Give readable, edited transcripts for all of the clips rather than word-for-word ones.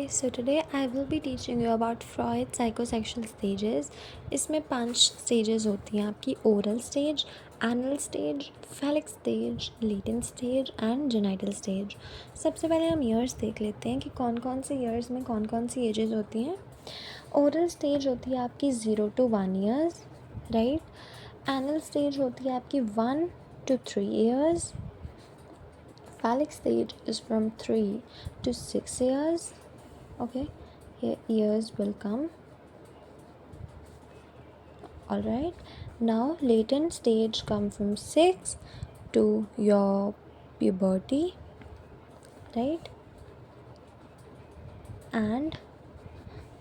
so today I will be teaching you about Freud's psychosexual stages. इसमें 5 stages होती हैं आपकी oral stage, anal stage, phallic stage, latent stage and genital stage. सबसे पहले हम years देख लेते हैं कि कौन कौन से years में कौन कौन सी ages होती हैं. Oral stage होती है आपकी 0 to 1 years, right? Anal stage होती है आपकी 1 to 3 years. Phallic stage is from 3 to 6 years. Okay, here years will come. Alright, now latent stage come from 6 to your puberty, right? And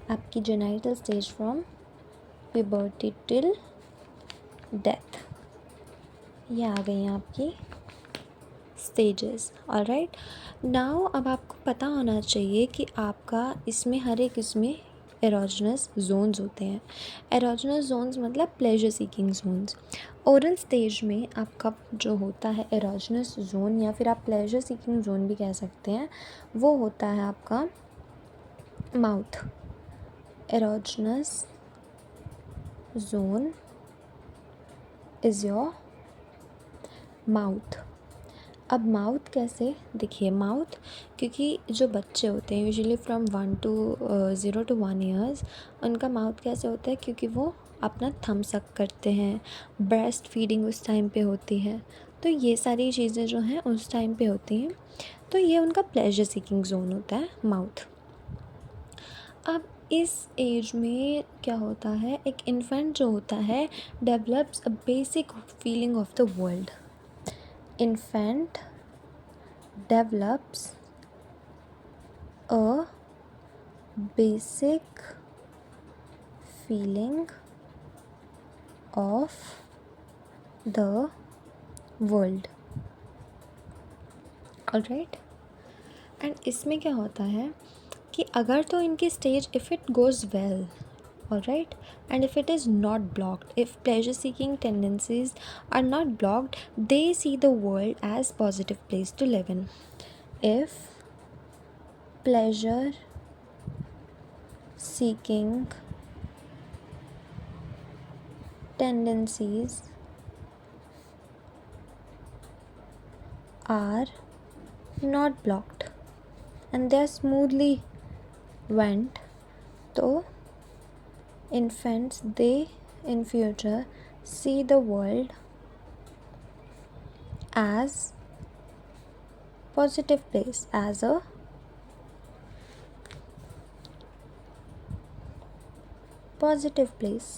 आपकी genital stage from puberty till death. ये आ गई हैं आपकी stages. Alright, now अब आपको पता होना चाहिए कि आपका इसमें हर एक इसमें एरोजनस जोन्स होते हैं. एरोजनस जोन्स मतलब pleasure seeking zones. Oral stage में आपका जो होता है एरोजनस जोन या फिर आप प्लेजर सीकिंग जोन भी कह सकते हैं, वो होता है आपका mouth. Erogenous zone is your mouth. अब माउथ कैसे, देखिए माउथ, क्योंकि जो बच्चे होते हैं यूजुअली फ्रॉम 0 to 1 ईयर्स, उनका माउथ कैसे होता है, क्योंकि वो अपना थंब सक करते हैं, ब्रेस्ट फीडिंग उस टाइम पे होती है, तो ये सारी चीज़ें जो हैं उस टाइम पे होती हैं. तो ये उनका प्लेजर सीकिंग जोन होता है माउथ. अब इस एज में क्या होता है, एक इन्फेंट जो होता है develops a basic feeling of the world. Infant develops a basic feeling of the world. Alright, and इसमें क्या होता है कि अगर तो इनकी stage if it goes well, alright, and if it is not blocked, if pleasure seeking tendencies are not blocked, they see the world as positive place to live in. If pleasure seeking tendencies are not blocked and they are smoothly went, so infants, they in future see the world as positive place, as a positive place.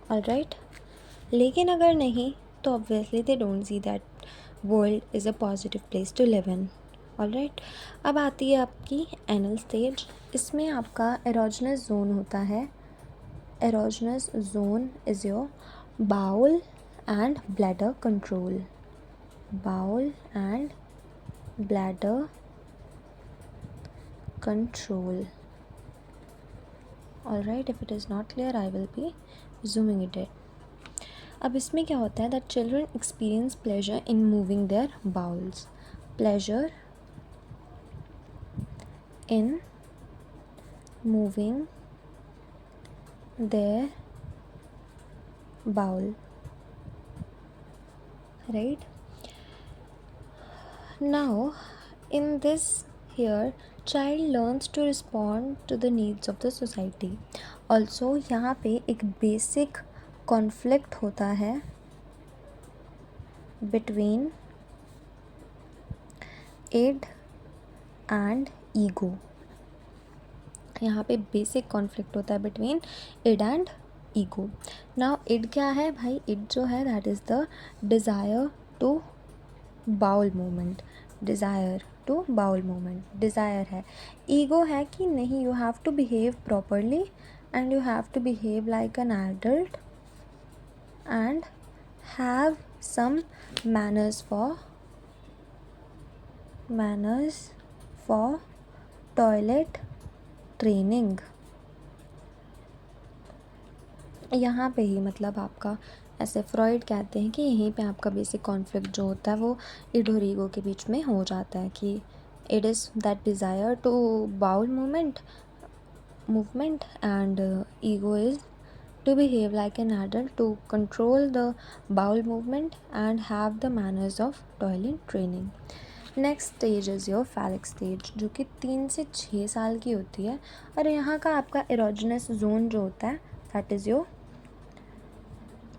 Alright, लेकिन अगर नहीं तो obviously they don't see that world is a positive place to live in. Alright, अब आती है आपकी anal stage. इसमें आपका एरोजनस जोन होता है. Erogenous zone is your bowel and bladder control. Bowel and bladder control. Alright, if it is not clear I will be zooming it. अब इसमें क्या होता है that children experience pleasure in moving their bowels. Pleasure in moving their bowel, right? Now in this here child learns to respond to the needs of the society. Also यहाँ पे एक basic conflict होता है between id and ego. यहाँ पे basic conflict होता है between id and ego. Now id क्या है भाई, इड जो है that is the desire to bowel movement. Desire to bowel movement desire है. ईगो है कि नहीं, you have to behave properly and you have to behave like an adult and have some manners for toilet training. यहाँ पे ही मतलब आपका ऐसे Freud कहते हैं कि यहीं पे आपका बेसिक कॉन्फ्लिक्ट जो होता है वो इड और ईगो के बीच में हो जाता है कि it is that desire to bowel movement and ego is to behave like an adult, to control the bowel movement and have the manners of toilet training. Next stage is your phallic stage, जो कि 3 से 6 साल की होती है, और यहाँ का आपका एरोजनस जोन जो होता है that is your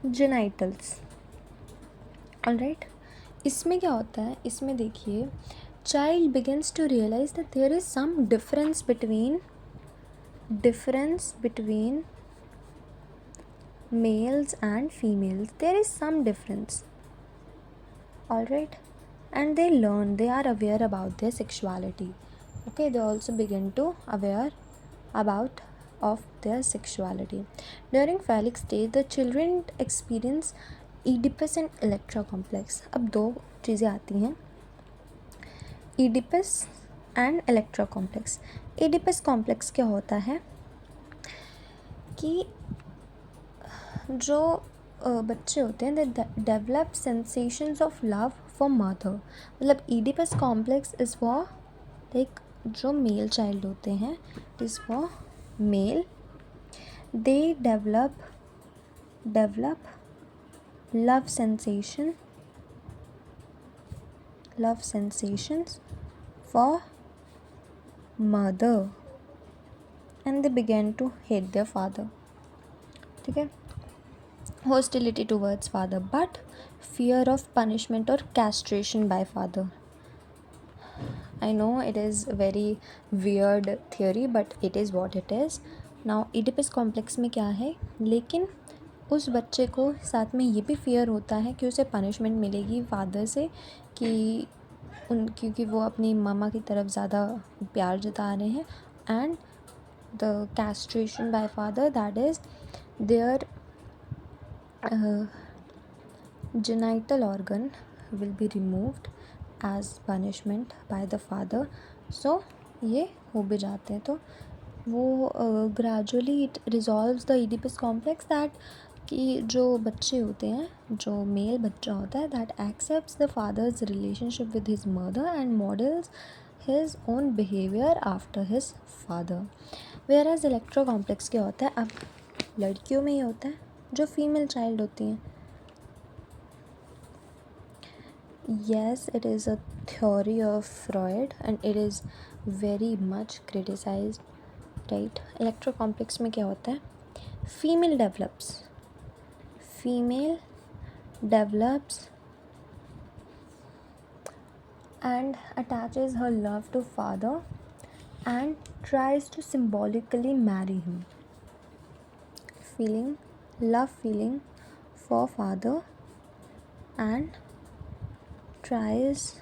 genitals. Alright, इसमें क्या होता है, इसमें देखिए child begins to realize that there is some difference between males and females. There is some difference, all right, and they are aware about their sexuality. Okay, they also begin to aware about of their sexuality. During phallic stage the children experience Oedipus and Electra complex. अब दो चीज़ें आती हैं, Oedipus and Electra complex. Oedipus complex क्या होता है कि जो बच्चे होते हैं they develop sensations of love for mother. मतलब Oedipus complex is for like जो मेल चाइल्ड होते हैं, is for male. They develop love sensations for mother and they began to hate their father. ठीक है, hostility towards father, but fear of punishment or castration by father. I know it is very weird theory but it is what it is. Now Oedipus complex में क्या है, लेकिन उस बच्चे को साथ में ये भी फियर होता है कि उसे पनिशमेंट मिलेगी फादर से, कि क्योंकि वो अपनी मामा की तरफ ज़्यादा प्यार जता रहे हैं. And the castration by father, that is their genital organ will be removed as punishment by the father. So ये हो भी जाते हैं. तो वो gradually it resolves the Oedipus complex that कि जो बच्चे होते हैं, जो मेल बच्चा होता है that accepts the father's relationship with his mother and models his own behavior after his father. Whereas Electra complex क्या होता है, अब लड़कियों में ही होता है जो फीमेल चाइल्ड होती हैं. Yes, it is a theory of Freud and it is very much criticized, right? Electra complex में क्या होता है, female develops and attaches her love to father and tries to symbolically marry him, feeling for father and tries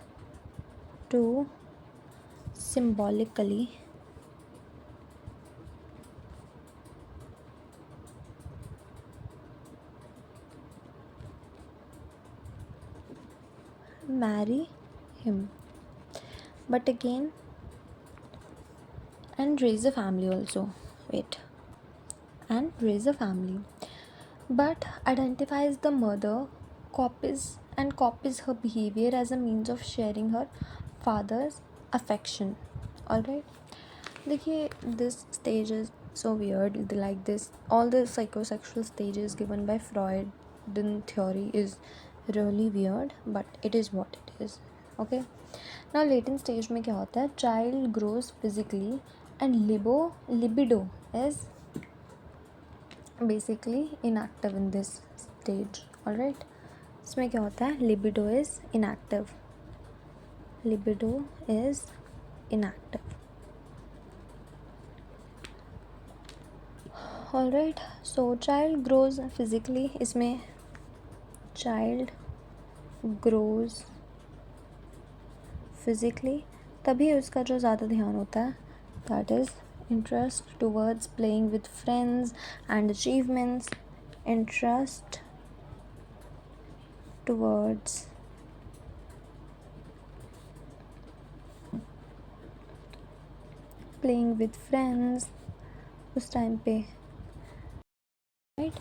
to symbolically marry him, but again and raise a family also. And raise a family, but identifies the mother, copies her behavior as a means of sharing her father's affection. Alright, देखिए this stage is so weird, like this all the psychosexual stages given by Freud in theory is really weird but it is what it is. Okay, now latent stage में क्या होता है, child grows physically and libido is basically inactive in this stage. Alright, इसमें क्या होता है, libido is inactive. Alright, so child grows physically, इसमें child grows physically, तभी उसका जो ज़्यादा ध्यान होता है that is interest towards playing with friends and achievements, interest towards playing with friends उस टाइम पे. राइट,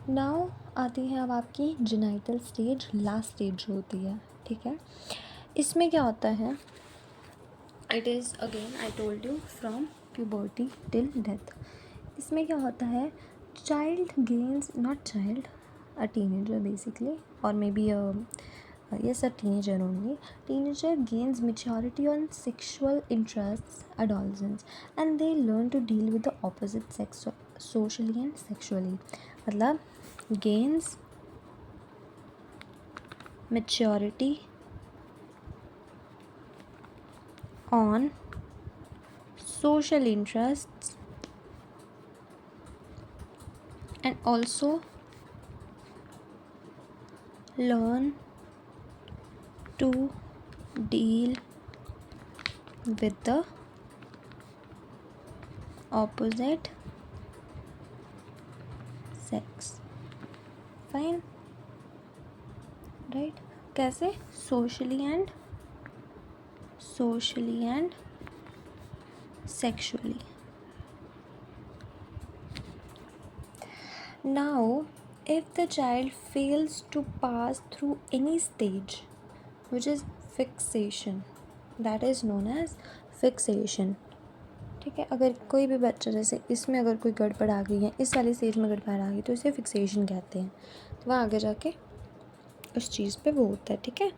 नाउ आती है अब आपकी जेनाइटल स्टेज, लास्ट स्टेज जो होती है. ठीक है, इसमें क्या होता है, it is again I told you from puberty till death. इसमें क्या होता है, child gains, not child, a teenager basically, or maybe a teenager only. Teenager gains maturity on sexual interests, adolescence, and they learn to deal with the opposite sex socially and sexually. मतलब gains maturity on social interests and also learn to deal with the opposite sex. Fine, right? कैसे? Socially and sexually. Now, if the child fails to pass through any stage, which is fixation, that is known as fixation. ठीक है, अगर कोई भी बच्चा, जैसे इसमें अगर कोई गड़बड़ आ गई है, इस वाली स्टेज में गड़बड़ आ गई, तो इसे फिक्सेशन कहते हैं। तो वहाँ आगे जाके उस चीज़ पे वो होता है। ठीक है,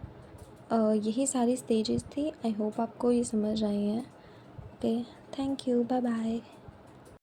यही सारी स्टेजेस थी। आई होप आपको ये समझ आई हैं। Okay, thank you, bye bye.